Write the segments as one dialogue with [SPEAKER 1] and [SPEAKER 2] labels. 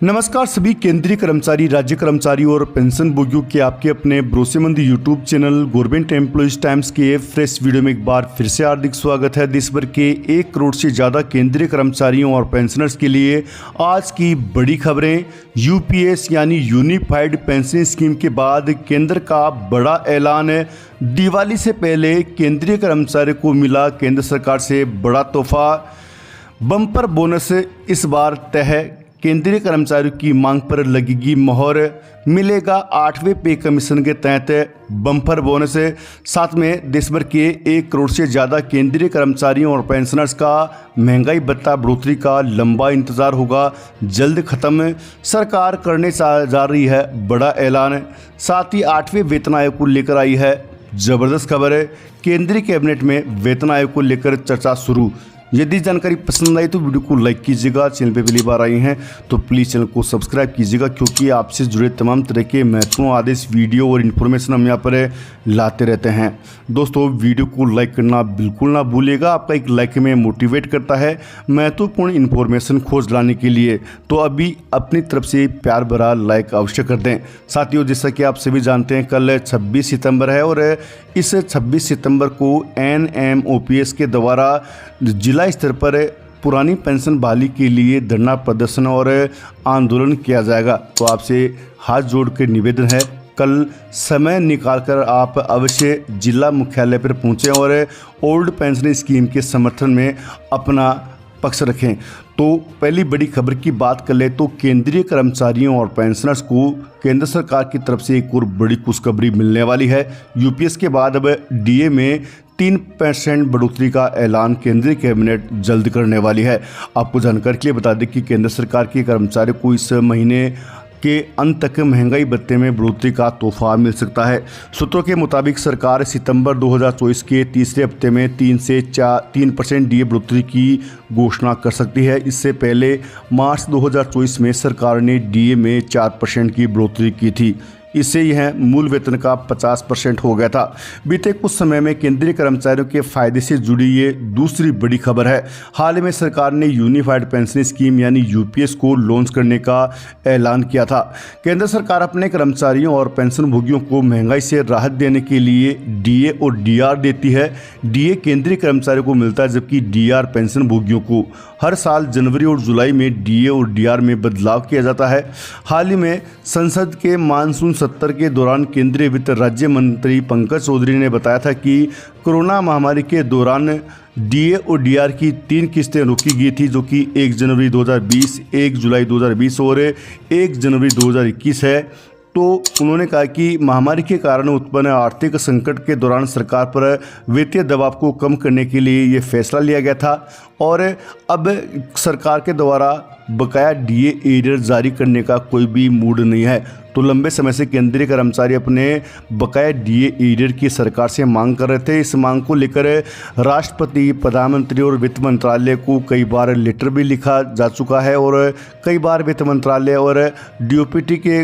[SPEAKER 1] नमस्कार सभी केंद्रीय कर्मचारी, राज्य कर्मचारी और पेंशन भोगियों के आपके अपने भरोसेमंद YouTube channel government employees times के फ्रेश वीडियो में एक बार फिर से हार्दिक स्वागत है। देश भर के 1 करोड़ से ज़्यादा केंद्रीय कर्मचारियों और पेंशनर्स के लिए आज की बड़ी खबरें। यूपीएस यानी यूनिफाइड पेंशन स्कीम के बाद केंद्र का बड़ा ऐलान है। दिवाली से पहले केंद्रीय कर्मचारियों को मिला केंद्र सरकार से बड़ा तोहफा। बम्पर बोनस इस बार तय है। केंद्रीय कर्मचारियों की मांग पर लगेगी मोहर। मिलेगा 8वें पे कमीशन के तहत बम्पर बोनस। साथ में देश भर के 1 करोड़ से ज़्यादा केंद्रीय कर्मचारियों और पेंशनर्स का महंगाई भत्ता बढ़ोतरी का लंबा इंतजार होगा जल्द खत्म। सरकार करने जा रही है बड़ा ऐलान। साथ ही 8वें वेतन आयोग को लेकर आई है जबरदस्त खबर है। केंद्रीय कैबिनेट में वेतन आयोग को लेकर चर्चा शुरू। यदि जानकारी पसंद आई तो वीडियो को लाइक कीजिएगा। चैनल पे पहली बार आई हैं तो प्लीज़ चैनल को सब्सक्राइब कीजिएगा, क्योंकि आपसे जुड़े तमाम तरह के महत्वपूर्ण आदेश, वीडियो और इन्फॉर्मेशन हम यहाँ पर लाते रहते हैं। दोस्तों, वीडियो को लाइक करना बिल्कुल ना भूलिएगा। आपका एक लाइक में मोटिवेट करता है महत्वपूर्ण इन्फॉर्मेशन खोज लाने के लिए। तो अभी अपनी तरफ से प्यार भरा लाइक अवश्य कर दें। साथियों, जैसा कि आप सभी जानते हैं, कल 26 सितंबर है और इस 26 सितंबर को NMOPS के द्वारा जिला स्तर पर पुरानी पेंशन बहाली के लिए धरना प्रदर्शन और आंदोलन किया जाएगा। तो आपसे हाथ जोड़ के निवेदन है, कल समय निकालकर आप अवश्य जिला मुख्यालय पर पहुंचें और ओल्ड पेंशन स्कीम के समर्थन में अपना पक्ष रखें। तो पहली बड़ी खबर की बात कर ले तो केंद्रीय कर्मचारियों और पेंशनर्स को केंद्र सरकार की तरफ से एक और बड़ी खुशखबरी मिलने वाली है। यूपीएस के बाद अब डीए में 3% बढ़ोतरी का ऐलान केंद्रीय कैबिनेट जल्द करने वाली है। आपको जानकारी के लिए बता दें कि केंद्र सरकार के कर्मचारियों को इस महीने के अंत तक महंगाई भत्ते में बढ़ोतरी का तोहफा मिल सकता है। सूत्रों के मुताबिक सरकार सितंबर 2024 के तीसरे हफ्ते में 3 से 3% डीए बढ़ोतरी की घोषणा कर सकती है। इससे पहले मार्च 2024 में सरकार ने डीए में 4% की बढ़ोतरी की थी। इससे यह मूल वेतन का 50% हो गया था। बीते कुछ समय में केंद्रीय कर्मचारियों के फायदे से जुड़ी ये दूसरी बड़ी खबर है। हाल ही में सरकार ने यूनिफाइड पेंशन स्कीम यानी यूपीएस को लॉन्च करने का ऐलान किया था। केंद्र सरकार अपने कर्मचारियों और पेंशन भोगियों को महंगाई से राहत देने के लिए डीए और डीआर देती है। डीए केंद्रीय कर्मचारियों को मिलता है, जबकि डीआर पेंशन भोगियों को। हर साल जनवरी और जुलाई में डीए और डीआर में बदलाव किया जाता है। हाल ही में संसद के मानसून सत्र के दौरान केंद्रीय वित्त राज्य मंत्री पंकज चौधरी ने बताया था कि कोरोना महामारी के दौरान डीए और डीआर की 3 किस्तें रोकी गई थी, जो कि 1 जनवरी 2020, 1 जुलाई 2020 और 1 जनवरी 2021 है। तो उन्होंने कहा कि महामारी के कारण उत्पन्न आर्थिक संकट के दौरान सरकार पर वित्तीय दबाव को कम करने के लिए ये फैसला लिया गया था और अब सरकार के द्वारा बकाया डीए एरियर जारी करने का कोई भी मूड नहीं है। तो लंबे समय से केंद्रीय कर्मचारी अपने बकाया डीए एरियर की सरकार से मांग कर रहे थे। इस मांग को लेकर राष्ट्रपति, प्रधानमंत्री और वित्त मंत्रालय को कई बार लेटर भी लिखा जा चुका है और कई बार वित्त मंत्रालय और डीओपीटी के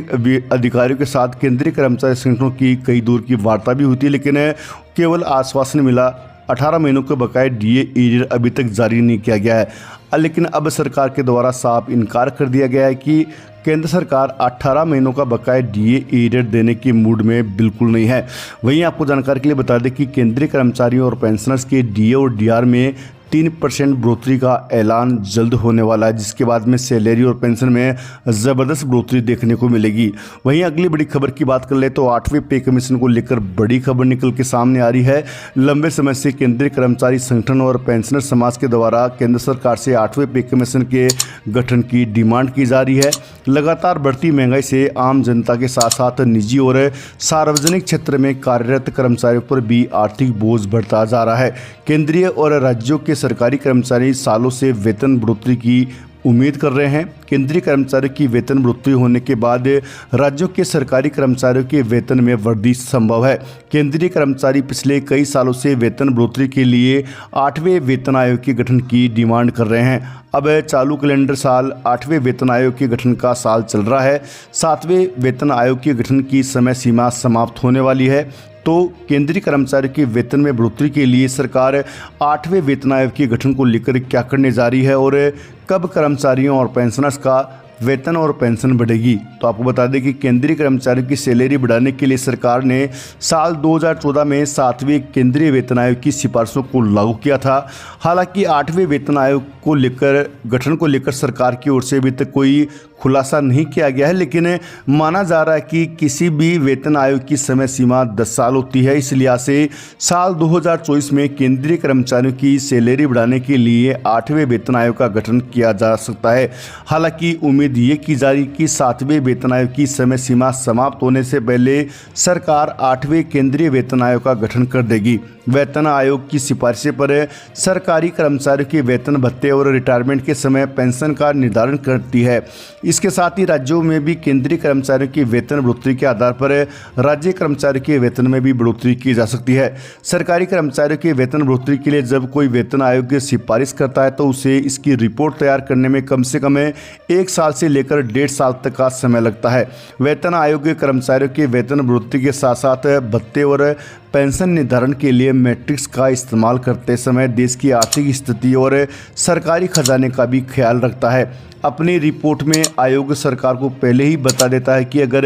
[SPEAKER 1] अधिकारियों के साथ केंद्रीय कर्मचारी संगठनों की कई दूर की वार्ता भी हुई थी, लेकिन केवल आश्वासन मिला। 18 महीनों के बकाया डीए एरियर अभी तक जारी नहीं किया गया है। लेकिन अब सरकार के द्वारा साफ इनकार कर दिया गया है कि केंद्र सरकार 18 महीनों का बकाया डीए एरियर देने के मूड में बिल्कुल नहीं है। वहीं आपको जानकारी के लिए बता दें कि केंद्रीय कर्मचारियों और पेंशनर्स के डीए और डीआर में 3% बढ़ोतरी का ऐलान जल्द होने वाला है, जिसके बाद में सैलरी और पेंशन में ज़बरदस्त बढ़ोतरी देखने को मिलेगी। वहीं अगली बड़ी खबर की बात कर ले तो 8वें पे कमीशन को लेकर बड़ी खबर निकल के सामने आ रही है। लंबे समय से केंद्रीय कर्मचारी संगठन और पेंशनर समाज के द्वारा केंद्र सरकार से 8वें पे कमीशन के गठन की डिमांड की जा रही है। लगातार बढ़ती महंगाई से आम जनता के साथ साथ निजी और सार्वजनिक क्षेत्र में कार्यरत कर्मचारियों पर भी आर्थिक बोझ बढ़ता जा रहा है। केंद्रीय और राज्यों के सरकारी कर्मचारी सालों से वेतन बढ़ोतरी की उम्मीद कर रहे हैं। केंद्रीय कर्मचारियों की वेतन बढ़ोतरी होने के बाद राज्यों के सरकारी कर्मचारियों के वेतन में वृद्धि संभव है। केंद्रीय कर्मचारी पिछले कई सालों से वेतन बढ़ोतरी के लिए 8वें वेतन आयोग के गठन की डिमांड कर रहे हैं। अब चालू कैलेंडर साल 8वें वेतन आयोग के गठन का साल चल रहा है। 7वें वेतन आयोग के गठन की समय सीमा समाप्त होने वाली है। तो केंद्रीय कर्मचारियों के वेतन में बढ़ोतरी के लिए सरकार 8वें वेतन आयोग के गठन को लेकर क्या करने जा रही है और कब कर्मचारियों और पेंशनर्स का वेतन और पेंशन बढ़ेगी। तो आपको बता दें कि केंद्रीय कर्मचारियों की सैलरी बढ़ाने के लिए सरकार ने साल 2014 में 7वें केंद्रीय वेतन आयोग की सिफारिशों को लागू किया था। हालांकि 8वें वेतन आयोग को लेकर गठन को लेकर सरकार की ओर से अभी तक कोई खुलासा नहीं किया गया है, लेकिन माना जा रहा है कि किसी भी वेतन आयोग की समय सीमा 10 साल होती है। इस लिहाज से साल 2024 में केंद्रीय कर्मचारियों की सैलरी बढ़ाने के लिए 8वें वेतन आयोग का गठन किया जा सकता है। हालांकि उम्मीद ये की जा रही कि 7वें वेतन आयोग की समय सीमा समाप्त होने से पहले सरकार 8वें केंद्रीय वेतन आयोग का गठन कर देगी। वेतन आयोग की सिफारिशें पर सरकारी कर्मचारियों के वेतन भत्ते और रिटायरमेंट के समय पेंशन का निर्धारण करती है। इसके साथ ही राज्यों में भी केंद्रीय कर्मचारियों की वेतन बढ़ोतरी के आधार पर राज्य कर्मचारियों के वेतन में भी बढ़ोतरी की जा सकती है। सरकारी कर्मचारियों के वेतन बढ़ोतरी के लिए जब कोई वेतन आयोग की सिफारिश करता है तो उसे इसकी रिपोर्ट तैयार करने में कम से कम 1 साल से लेकर 1.5 साल तक का समय लगता है। वेतन आयोग के कर्मचारियों के वेतन बढ़ोतरी के साथ साथ भत्ते और पेंशन निर्धारण के लिए मैट्रिक्स का इस्तेमाल करते समय देश की आर्थिक स्थिति और सरकारी खजाने का भी ख्याल रखता है। अपनी रिपोर्ट में आयोग सरकार को पहले ही बता देता है कि अगर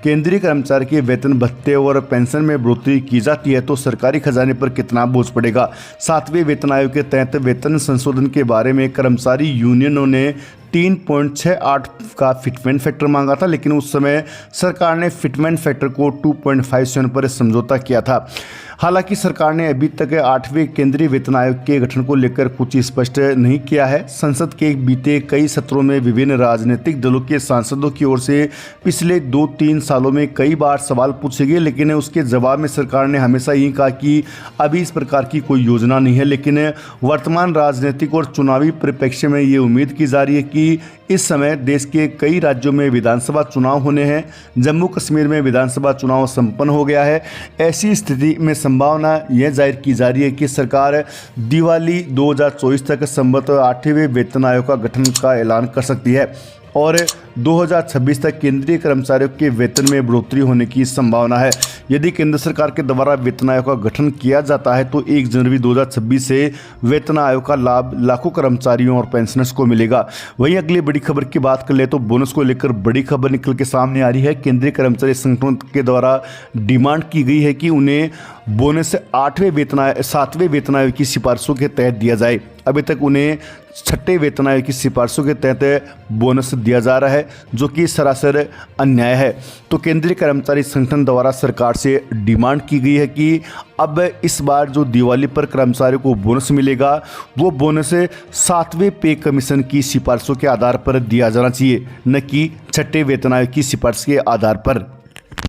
[SPEAKER 1] केंद्रीय कर्मचारी के वेतन भत्ते और पेंशन में बढ़ोतरी की जाती है तो सरकारी खजाने पर कितना बोझ पड़ेगा। 7वें वेतन आयोग के तहत वेतन संशोधन के बारे में कर्मचारी यूनियनों ने 3.68 का फिटमेंट फैक्टर मांगा था, लेकिन उस समय सरकार ने फिटमेंट फैक्टर को 2.57 पर समझौता किया था। हालांकि सरकार ने अभी तक 8वें केंद्रीय वेतन आयोग के गठन को लेकर कुछ स्पष्ट नहीं किया है। संसद के बीते कई सत्रों में विभिन्न राजनीतिक दलों के सांसदों की ओर से पिछले 2-3 सालों में कई बार सवाल पूछे गए, लेकिन उसके जवाब में सरकार ने हमेशा यही कहा कि अभी इस प्रकार की कोई योजना नहीं है। लेकिन वर्तमान राजनीतिक और चुनावी परिप्रेक्ष्य में ये उम्मीद की जा रही है कि इस समय देश के कई राज्यों में विधानसभा चुनाव होने हैं। जम्मू कश्मीर में विधानसभा चुनाव संपन्न हो गया है। ऐसी स्थिति में संभावना यह जाहिर की जा रही है कि सरकार दिवाली 2024 तक संबंधित 8वें वेतन आयोग का गठन का ऐलान कर सकती है और 2026 तक केंद्रीय कर्मचारियों के वेतन में बढ़ोतरी होने की संभावना है। यदि केंद्र सरकार के द्वारा वेतन आयोग का गठन किया जाता है तो 1 जनवरी 2026 से वेतन आयोग का लाभ लाखों कर्मचारियों और पेंशनर्स को मिलेगा। वहीं अगली बड़ी खबर की बात कर ले तो बोनस को लेकर बड़ी खबर निकल के सामने आ रही है। केंद्रीय कर्मचारी संगठन के द्वारा डिमांड की गई है कि उन्हें बोनस 7वें वेतन आयोग की सिफारिशों के तहत दिया जाए। अभी तक उन्हें 6ठे वेतन आयोग की सिफारिशों के तहत बोनस दिया जा रहा है, जो कि सरासर अन्याय है। तो केंद्रीय कर्मचारी संगठन द्वारा सरकार से डिमांड की गई है कि अब इस बार जो दिवाली पर कर्मचारियों को बोनस मिलेगा वो बोनस 7वें पे कमीशन की सिफारिशों के आधार पर दिया जाना चाहिए, न कि 6ठे वेतन आयोग की सिफारिश के आधार पर।